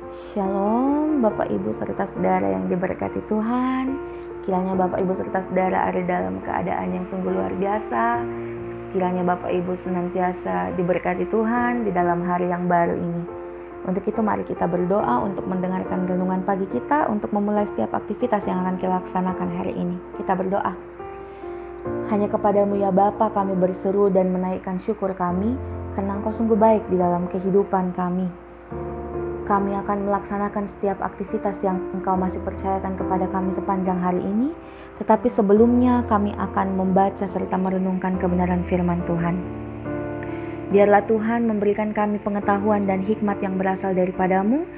Shalom Bapak Ibu serta saudara yang diberkati Tuhan. Kiranya Bapak Ibu serta saudara ada dalam keadaan yang sungguh luar biasa. Kiranya Bapak Ibu senantiasa diberkati Tuhan di dalam hari yang baru ini. Untuk itu mari kita berdoa untuk mendengarkan renungan pagi kita, untuk memulai setiap aktivitas yang akan kita laksanakan hari ini. Kita berdoa. Hanya kepadamu ya Bapa kami berseru dan menaikkan syukur kami, karena Engkau sungguh baik di dalam kehidupan kami. Kami akan melaksanakan setiap aktivitas yang Engkau masih percayakan kepada kami sepanjang hari ini. Tetapi sebelumnya kami akan membaca serta merenungkan kebenaran firman Tuhan. Biarlah Tuhan memberikan kami pengetahuan dan hikmat yang berasal daripadamu,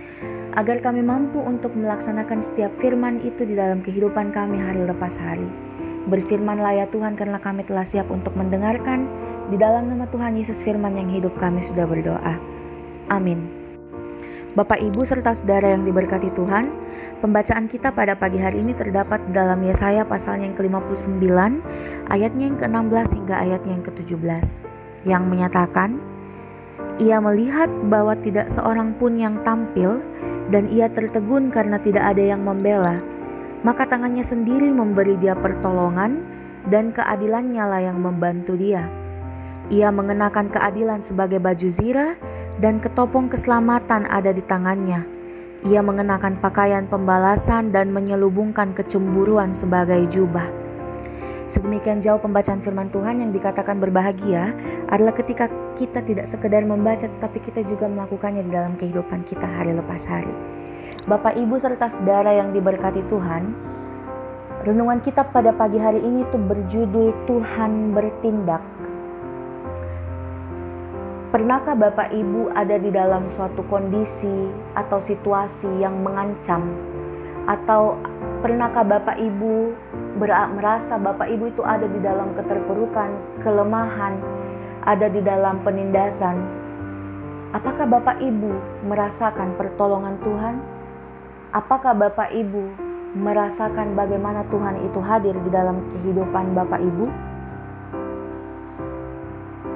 agar kami mampu untuk melaksanakan setiap firman itu di dalam kehidupan kami hari lepas hari. Berfirmanlah ya Tuhan, karena kami telah siap untuk mendengarkan. Di dalam nama Tuhan Yesus firman yang hidup kami sudah berdoa. Amin. Bapak Ibu serta saudara yang diberkati Tuhan, pembacaan kita pada pagi hari ini terdapat dalam Yesaya pasalnya yang ke-59, ayatnya yang ke-16 hingga ayatnya yang ke-17, yang menyatakan, "Ia melihat bahwa tidak seorang pun yang tampil, dan ia tertegun karena tidak ada yang membela. Maka tangannya sendiri memberi dia pertolongan, dan keadilannya lah yang membantu dia. Ia mengenakan keadilan sebagai baju zirah, dan ketopong keselamatan ada di tangannya. Ia mengenakan pakaian pembalasan dan menyelubungkan kecemburuan sebagai jubah." Sedemikian jauh pembacaan firman Tuhan. Yang dikatakan berbahagia adalah ketika kita tidak sekedar membaca, tetapi kita juga melakukannya di dalam kehidupan kita hari lepas hari. Bapak Ibu serta saudara yang diberkati Tuhan, renungan kita pada pagi hari ini tuh berjudul Tuhan bertindak. Pernahkah Bapak Ibu ada di dalam suatu kondisi atau situasi yang mengancam? Atau pernahkah Bapak Ibu merasa Bapak Ibu itu ada di dalam keterpurukan, kelemahan, ada di dalam penindasan? Apakah Bapak Ibu merasakan pertolongan Tuhan? Apakah Bapak Ibu merasakan bagaimana Tuhan itu hadir di dalam kehidupan Bapak Ibu?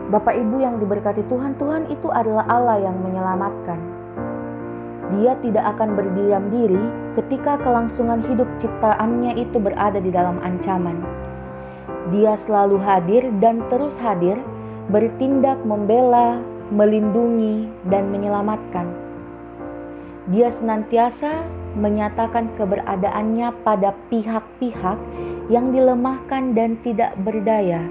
Bapak Ibu yang diberkati Tuhan, Tuhan itu adalah Allah yang menyelamatkan. Dia tidak akan berdiam diri ketika kelangsungan hidup ciptaannya itu berada di dalam ancaman. Dia selalu hadir dan terus hadir, bertindak membela, melindungi, dan menyelamatkan. Dia senantiasa menyatakan keberadaannya pada pihak-pihak yang dilemahkan dan tidak berdaya.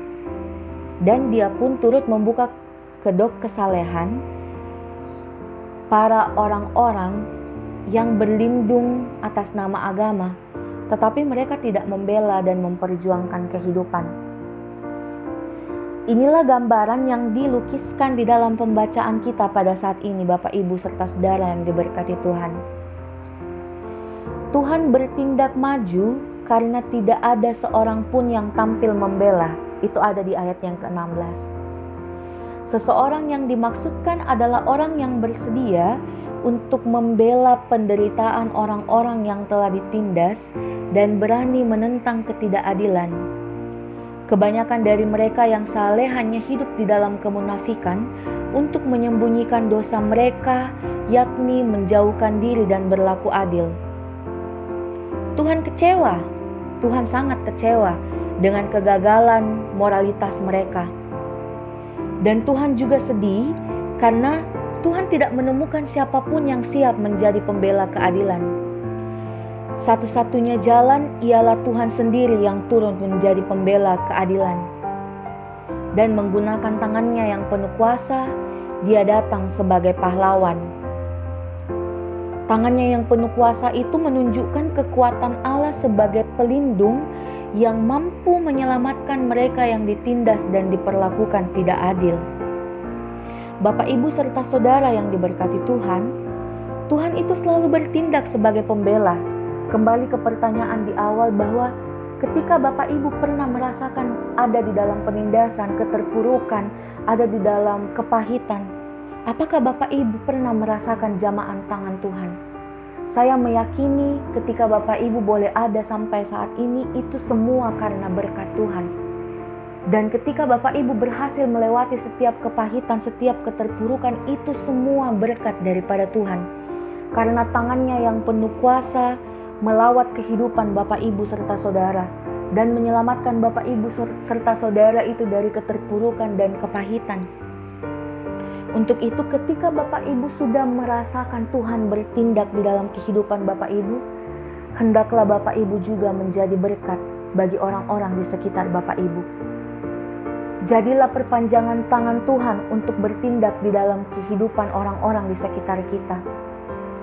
Dan dia pun turut membuka kedok kesalehan para orang-orang yang berlindung atas nama agama, tetapi mereka tidak membela dan memperjuangkan kehidupan. Inilah gambaran yang dilukiskan di dalam pembacaan kita pada saat ini, Bapak Ibu serta saudara yang diberkati Tuhan. Tuhan bertindak maju karena tidak ada seorang pun yang tampil membela. Itu ada di ayat yang ke-16. Seseorang yang dimaksudkan adalah orang yang bersedia untuk membela penderitaan orang-orang yang telah ditindas dan berani menentang ketidakadilan. Kebanyakan dari mereka yang saleh hanya hidup di dalam kemunafikan untuk menyembunyikan dosa mereka, yakni menjauhkan diri dan berlaku adil. Tuhan kecewa, Tuhan sangat kecewa dengan kegagalan moralitas mereka. Dan Tuhan juga sedih karena Tuhan tidak menemukan siapapun yang siap menjadi pembela keadilan. Satu-satunya jalan ialah Tuhan sendiri yang turun menjadi pembela keadilan. Dan menggunakan tangannya yang penuh kuasa, dia datang sebagai pahlawan. Tangannya yang penuh kuasa itu menunjukkan kekuatan Allah sebagai pelindung yang mampu menyelamatkan mereka yang ditindas dan diperlakukan tidak adil. Bapak Ibu serta saudara yang diberkati Tuhan, Tuhan itu selalu bertindak sebagai pembela. Kembali ke pertanyaan di awal bahwa ketika Bapak Ibu pernah merasakan ada di dalam penindasan, keterpurukan, ada di dalam kepahitan, apakah Bapak Ibu pernah merasakan jamahan tangan Tuhan? Saya meyakini ketika Bapak Ibu boleh ada sampai saat ini, itu semua karena berkat Tuhan. Dan ketika Bapak Ibu berhasil melewati setiap kepahitan, setiap keterpurukan, itu semua berkat daripada Tuhan. karena tangannya yang penuh kuasa melawat kehidupan Bapak Ibu serta saudara dan menyelamatkan Bapak Ibu serta saudara itu dari keterpurukan dan kepahitan. Untuk itu ketika Bapak Ibu sudah merasakan Tuhan bertindak di dalam kehidupan Bapak Ibu, hendaklah Bapak Ibu juga menjadi berkat bagi orang-orang di sekitar Bapak Ibu. Jadilah perpanjangan tangan Tuhan untuk bertindak di dalam kehidupan orang-orang di sekitar kita.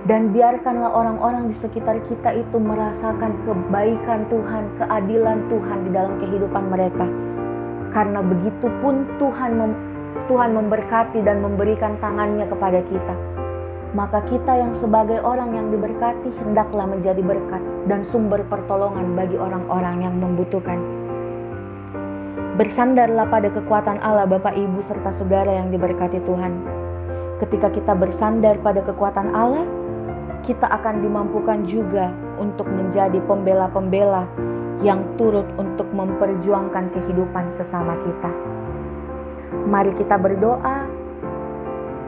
Dan biarkanlah orang-orang di sekitar kita itu merasakan kebaikan Tuhan, keadilan Tuhan di dalam kehidupan mereka. Karena begitu pun Tuhan memberkati dan memberikan tangannya kepada kita. Maka kita yang sebagai orang yang diberkati hendaklah menjadi berkat dan sumber pertolongan bagi orang-orang yang membutuhkan. Bersandarlah pada kekuatan Allah Bapak Ibu serta saudara yang diberkati Tuhan. Ketika kita bersandar pada kekuatan Allah, kita akan dimampukan juga untuk menjadi pembela-pembela yang turut untuk memperjuangkan kehidupan sesama kita. Mari kita berdoa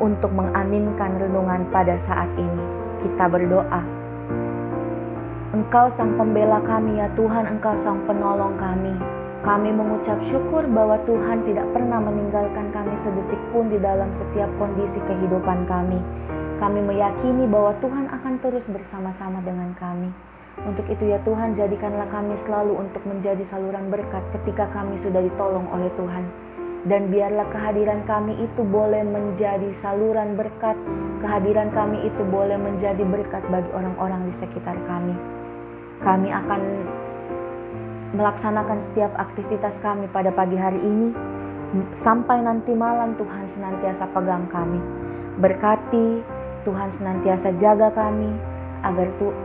untuk mengaminkan renungan pada saat ini. Kita berdoa. Engkau sang pembela kami ya Tuhan, Engkau sang penolong kami. Kami mengucap syukur bahwa Tuhan tidak pernah meninggalkan kami sedetik pun di dalam setiap kondisi kehidupan kami. Kami meyakini bahwa Tuhan akan terus bersama-sama dengan kami. Untuk itu ya Tuhan, jadikanlah kami selalu untuk menjadi saluran berkat ketika kami sudah ditolong oleh Tuhan. Dan biarlah kehadiran kami itu boleh menjadi saluran berkat. Kehadiran kami itu boleh menjadi berkat bagi orang-orang di sekitar kami. Kami akan melaksanakan setiap aktivitas kami pada pagi hari ini. Sampai nanti malam Tuhan senantiasa pegang kami. Berkati, Tuhan senantiasa jaga kami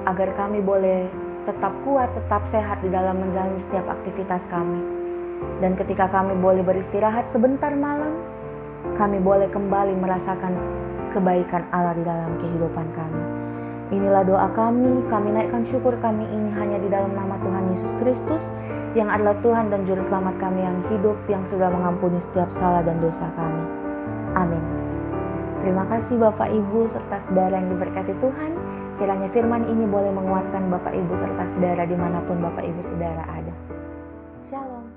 agar kami boleh tetap kuat, tetap sehat di dalam menjalani setiap aktivitas kami. Dan ketika kami boleh beristirahat sebentar malam, kami boleh kembali merasakan kebaikan Allah di dalam kehidupan kami. Inilah doa kami naikkan syukur kami ini hanya di dalam nama Tuhan Yesus Kristus, yang adalah Tuhan dan Juru Selamat kami yang hidup, yang sudah mengampuni setiap salah dan dosa kami. Amin. Terima kasih Bapak Ibu serta saudara yang diberkati Tuhan. Kiranya firman ini boleh menguatkan Bapak Ibu serta saudara dimanapun Bapak Ibu saudara ada. Shalom.